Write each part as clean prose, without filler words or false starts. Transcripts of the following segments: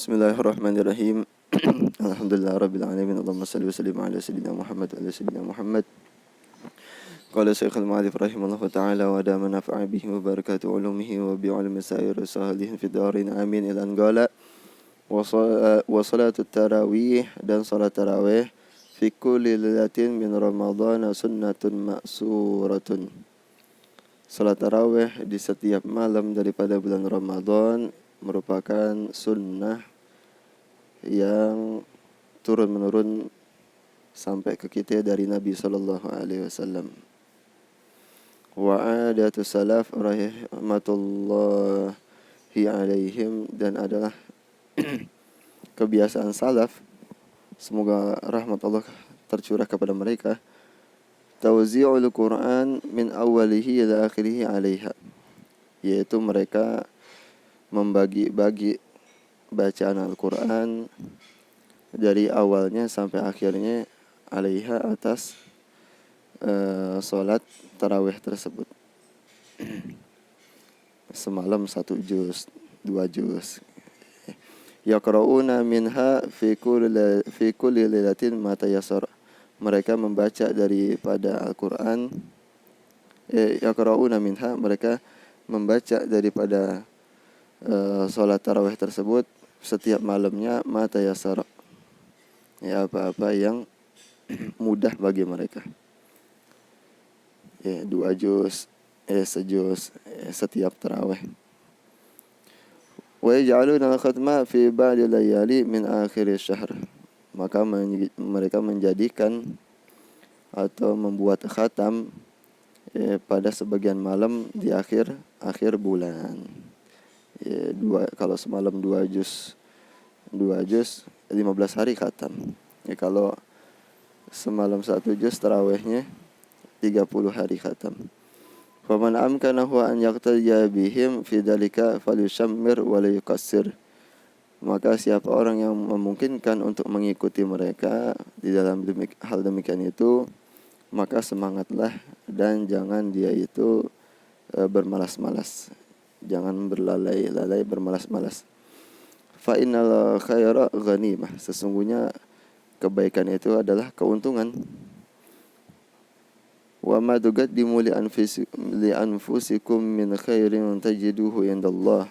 Bismillahirrahmanirrahim. Alhamdulillah rabbil alamin. Allahumma salli wa sallim ala sayyidina Muhammad wa ala sayyidina Muhammad. Qala Syekhul Mu'adzif rahimahullahu ta'ala wa dama nafa'a bihi wa barakatuh ulumihi wa bi'ulumi sa'ir sahalihin fid darin amin ila anqala wa salatu tarawih dan salat tarawih fi kulli lailatin min ramadhan sunnatun ma'suratun. Salat tarawih di setiap malam daripada bulan Ramadan merupakan sunnah yang turun-menurun sampai ke kita dari Nabi sallallahu alaihi wasallam. Wa adatu salaf rahmatullahi alaihim, dan adalah kebiasaan salaf, semoga rahmat Allah tercurah kepada mereka, tawzi'ul Qur'an min awalihi ila akhirihi alaiha, yaitu mereka membagi-bagi bacaan Al-Quran dari awalnya sampai akhirnya alaiha, atas solat tarawih tersebut. Semalam 1 juz, 2 juz. Yaqra'una minha fi kulli lailatin ma tayassara. Mereka membaca daripada Al-Quran, yaqra'una minha, mereka membaca daripada solat tarawih tersebut setiap malamnya ma tayassara, ya apa-apa yang mudah bagi mereka. 2 juz, sejuz setiap tarawih. Wa yaj'aluna al-khatma fi ba'di layali min akhir syahr. Maka mereka menjadikan atau membuat khatam pada sebagian malam di akhir bulan. Kalau semalam 2 juz 15 hari khatam. Kalau semalam 1 juz tarawihnya 30 hari khatam. Faman amkanahu an yaqtadiya bihim fi dzalika falyushammir wa la yuqassir. Maka siapa orang yang memungkinkan untuk mengikuti mereka di dalam hal demikian itu, maka semangatlah dan jangan dia itu bermalas-malas. Jangan berlalai-lalai, bermalas-malas. Fa innal khaira ghanimah. Sesungguhnya kebaikan itu adalah keuntungan. Wa ma tuqaddimu li anfusikum min khairin tajiduhu indallah.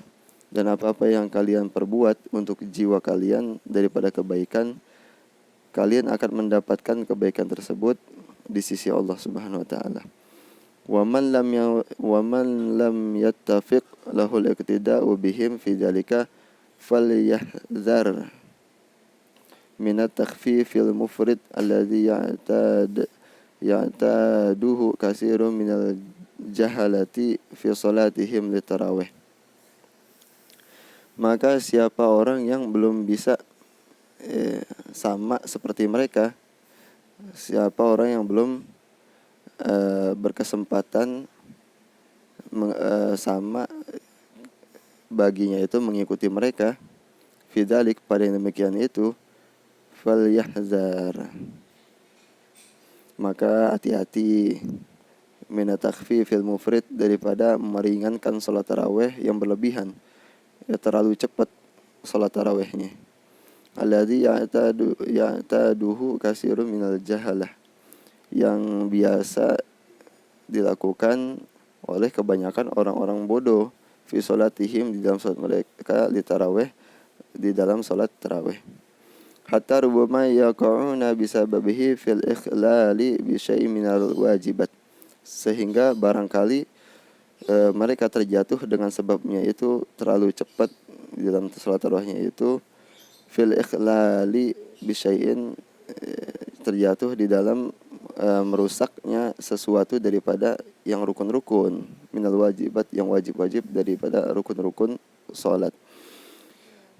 Dan apa-apa yang kalian perbuat untuk jiwa kalian daripada kebaikan, kalian akan mendapatkan kebaikan tersebut di sisi Allah Subhanahu wa taala. Wa man lam yattafiq lahul iqtida'u bihim fi dzalika falyahzar min at-takhfifil mufrid alladhi ya'taduhu katsirun minal jahalati fi salatihim litarawih. Maka siapa orang yang belum bisa sama seperti mereka, siapa orang yang belum berkesempatan sama baginya itu mengikuti mereka, fidzalik, pada yang demikian itu, falyahzar, maka hati-hati, minat takhfifil mufrid, daripada meringankan salat tarawih yang berlebihan, terlalu cepat salat tarawihnya. Alladzi ya'taduhu katsirun minal jahalah, yang biasa dilakukan oleh kebanyakan orang-orang bodoh, fi salatihim, di dalam salat mereka, di tarawih, di dalam salat tarawih. Hatta rubama yaqa'una bisababihi fil ikhlali bi syai'in minal wajibat, sehingga barangkali mereka terjatuh dengan sebabnya itu terlalu cepat di dalam salat tarawihnya itu, fil ikhlali bi syai'in, terjatuh di dalam merusaknya sesuatu daripada yang rukun-rukun, minal wajibat, yang wajib-wajib daripada rukun-rukun salat.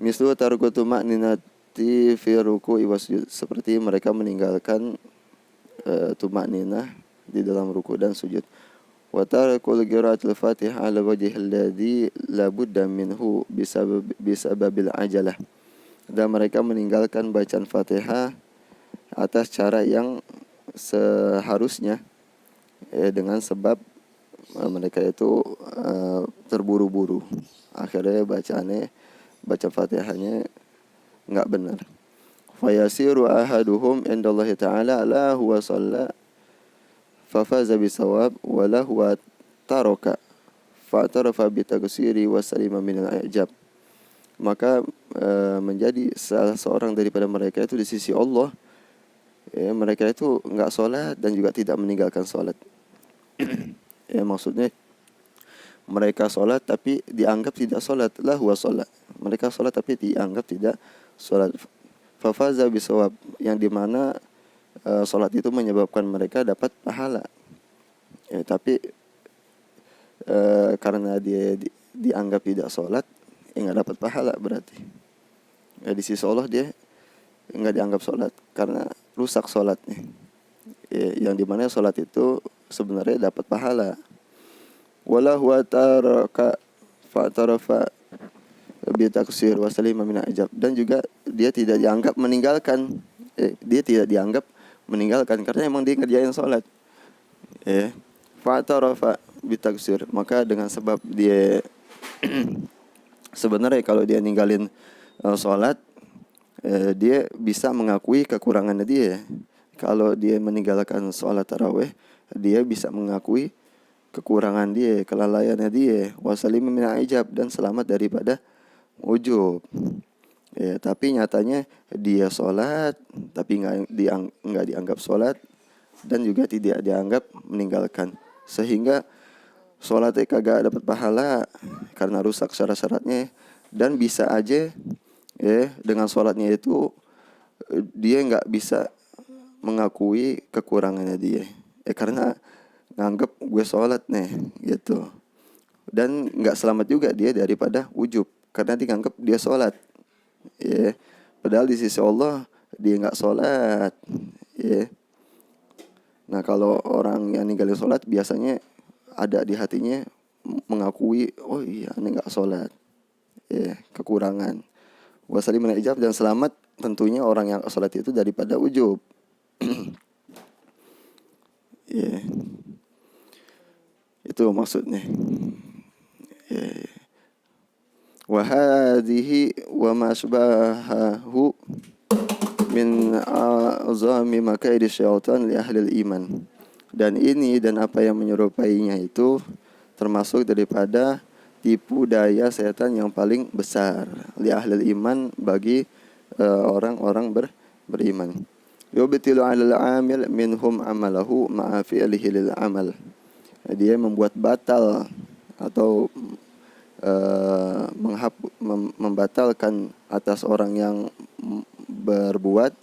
Mislu tarku tuma'ninati fi ruku'i wasjud, seperti mereka meninggalkan tuma'ninah di dalam ruku' dan sujud. Wa tarakul qira'atul Fatihah ala wajhi alladhi la budda minhu bisababil ajalah, dan mereka meninggalkan bacaan Fatihah atas cara yang seharusnya, dengan sebab mereka itu terburu-buru. Akhirnya baca Fatihahnya enggak benar. Fayasiru ahaduhum indallahi ta'ala la huwa shalla fafaza bisawab wa la huwa taraka fa'tarafa bitaqsiri wa salima minal i'jab. Maka menjadi salah seorang daripada mereka itu di sisi Allah, mereka itu enggak sholat dan juga tidak meninggalkan sholat. Maksudnya mereka sholat tapi dianggap tidak sholat, la huwa sholat. Mereka sholat tapi dianggap tidak sholat. Fafaza bisawab, yang dimana sholat itu menyebabkan mereka dapat pahala. Tapi karena dia dianggap tidak sholat, nggak dapat pahala berarti. Di sisi Allah dia nggak dianggap sholat karena rusak sholatnya. Yang dimana sholat itu sebenarnya dapat pahala. Wala huwa taraka fa'tarafa bitaqsir wa salima min ajab, dan juga dia tidak dianggap meninggalkan, dia tidak dianggap meninggalkan karena emang dia ngerjain sholat. Fa'tarafa bitaqsir, maka dengan sebab dia sebenarnya kalau dia ninggalin sholat, dia bisa mengakui kekurangannya dia. Kalau dia meninggalkan sholat tarawih, dia bisa mengakui kekurangan dia, kelalaiannya dia, wasalim min ijab, dan selamat daripada ujub. Tapi nyatanya dia sholat tapi nggak dianggap sholat dan juga tidak dianggap meninggalkan, sehingga sholatnya kagak dapat pahala karena rusak syarat-syaratnya. Dan bisa aja dengan sholatnya itu dia nggak bisa mengakui kekurangannya dia, karena nganggep gue sholat nih gitu. Dan nggak selamat juga dia daripada ujub karena dianggap dia sholat. Padahal di sisi Allah dia nggak sholat. Nah kalau orang yang ninggalin sholat biasanya ada di hatinya mengakui, oh iya ini nggak sholat, kekurangan. Wasalim min ijab, dan selamat tentunya orang yang sholat itu daripada ujub. Itu maksudnya. Wa hadhihi wa ma asbahahu min azami makaidi syaitan li ahli iman. Dan ini dan apa yang menyerupainya itu termasuk daripada tipu daya setan yang paling besar li ahli iman, bagi orang-orang beriman. Yubtilu 'alal 'amil minhum amalahu ma'a fi'lihi lil 'amal. Dia membuat batal atau membatalkan atas orang yang berbuat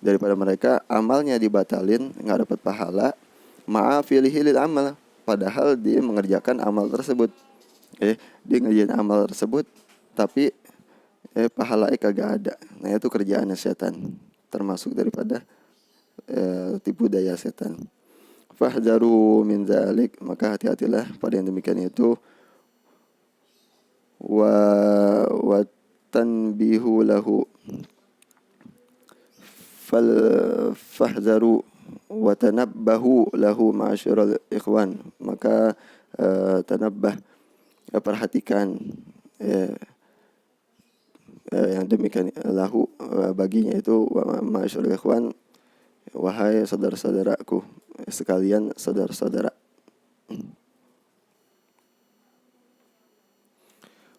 daripada mereka, amalnya dibatalin, nggak dapat pahala, ma'afilihi lil amal, padahal dia mengerjakan amal tersebut. Dia ngerjain amal tersebut tapi pahalanya kagak ada. Nah itu kerjaannya setan, termasuk daripada tipu daya setan. Fahdharu min dzalik, maka hati-hatilah pada yang demikian itu. Wa tanbihu lahu fahdharu wa tanabbahu lahu ma'asyiral ikhwan, maka tanabbah, perhatikan yang demikian lahu, baginya itu ma'asyiral ikhwan, wahai saudara-saudaraku sekalian, saudara-saudara.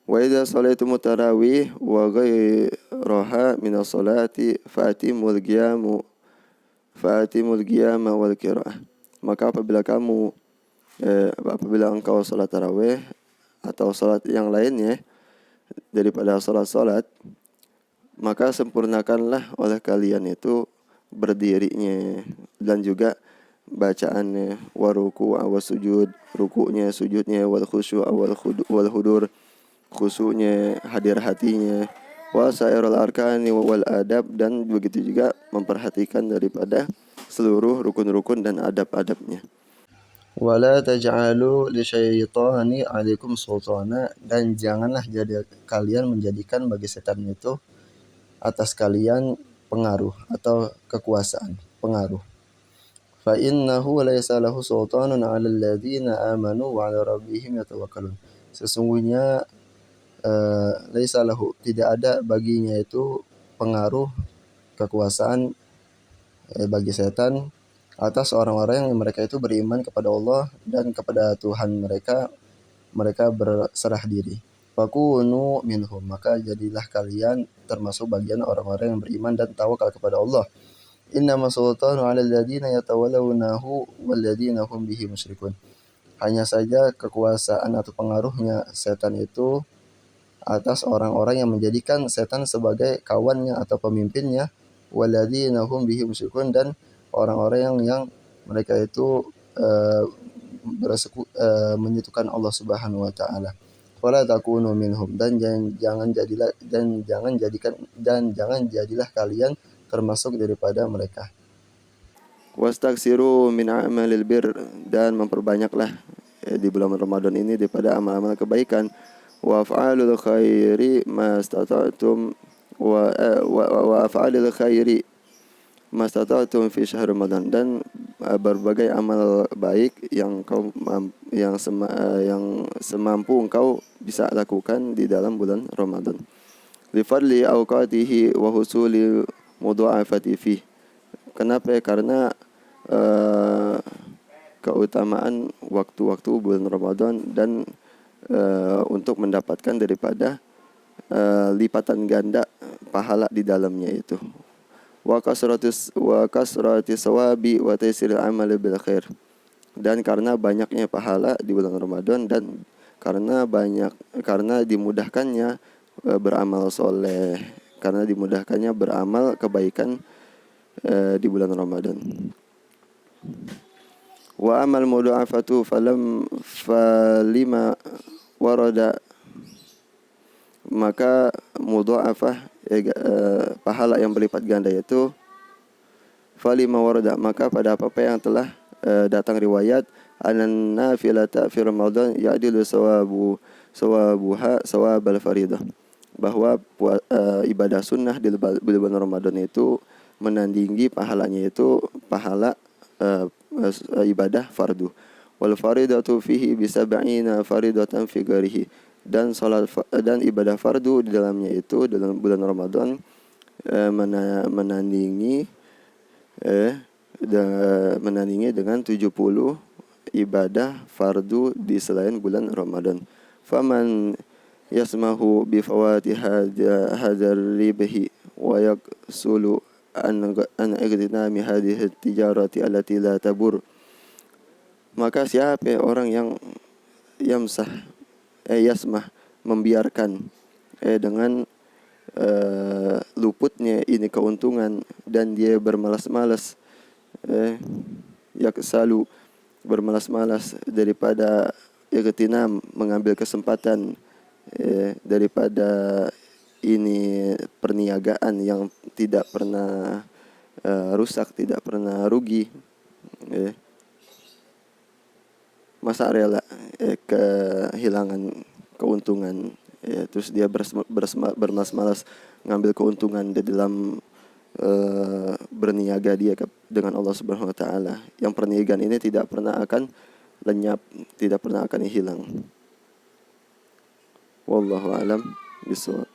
Wa idza salaitum tarawih wa ghayraha min as-salati fatimul qiyama wal qiraah. Maka apabila engkau salat tarawih atau salat yang lainnya daripada salat-salat, maka sempurnakanlah oleh kalian itu berdirinya dan juga bacaannya, wa ruku' wa sujud, rukuknya, sujudnya, wal khusyu' wal hudur, khusyuknya, hadir hatinya, wa sairul arkani wal adab, dan begitu juga memperhatikan daripada seluruh rukun-rukun dan adab-adabnya. Wala taj'alu li syaitani 'alaikum sultana, dan janganlah kalian menjadikan bagi setan itu atas kalian pengaruh atau kekuasaan, pengaruh. Fa innahu laysa lahu sultanun 'alal ladzina amanu wa 'ala rabbihim yatawakkalun. Sesungguhnya laisa lahu, tidak ada baginya itu pengaruh kekuasaan bagi setan atas orang-orang yang mereka itu beriman kepada Allah dan kepada Tuhan mereka, mereka berserah diri. Fakunu minhum, maka jadilah kalian termasuk bagian orang-orang yang beriman dan tawakal kepada Allah. Innama sultanu 'alal ladzina yatawallawnahu walladzina hum bihi musyrikun. Hanya saja kekuasaan atau pengaruhnya setan itu atas orang-orang yang menjadikan setan sebagai kawannya atau pemimpinnya, walladzina hum bihi musyrikun, dan orang-orang yang mereka itu menyekutukan Allah Subhanahu wa taala. Wala takunu minhum, dan jangan jadilah kalian termasuk daripada mereka. Wastaksiru min a'malil bir, dan memperbanyaklah di bulan Ramadan ini daripada amal-amal kebaikan. Wa af'alul khairi mastata'tum wa af'alul khairi mastata'tum fi syahr Ramadan, dan berbagai amal baik yang semampu engkau bisa lakukan di dalam bulan Ramadan. Li fadli awqatihi wa husuli mudha'afati fi. Kenapa? Karena keutamaan waktu-waktu bulan Ramadan dan untuk mendapatkan daripada lipatan ganda pahala di dalamnya itu. Wa kasratis sawabi wa taysiril amal bil khair. Dan karena banyaknya pahala di bulan Ramadan, dan karena dimudahkannya beramal soleh, karena dimudahkannya beramal kebaikan di bulan Ramadan. Wa amal mudha'afatu falima warada, maka mudha'afah pahala yang berlipat ganda itu falima warada, maka pada apa yang telah datang riwayat anan nafilata fi Ramadan ya'dilu sawabuha sawabal faridah, bahwa ibadah sunnah di bulan Ramadan itu menandingi pahalanya itu pahala ibadah fardu. Wal faridatu fihi bisab'ina faridatan fi ghairihi, dan ibadah fardu di dalamnya itu dalam bulan Ramadan menandingi dengan 70 ibadah fardu di selain bulan Ramadan. Faman yasmahu bi fawati hadzal ribhi wa yaqsulu an igtinami hadhihi tijarati allati la tabur, maka siapa orang yang yasmah membiarkan dengan luputnya ini keuntungan, dan dia bermalas-malas yaksalu bermalas-malas daripada igtinam mengambil kesempatan daripada ini perniagaan yang tidak pernah rusak, tidak pernah rugi, masa rela kehilangan keuntungan, terus dia bermalas-malas ngambil keuntungan di dalam berniaga dia dengan Allah Subhanahu wa taala. Yang perniagaan ini tidak pernah akan lenyap, tidak pernah akan hilang. Wallahu a'lam bishawab.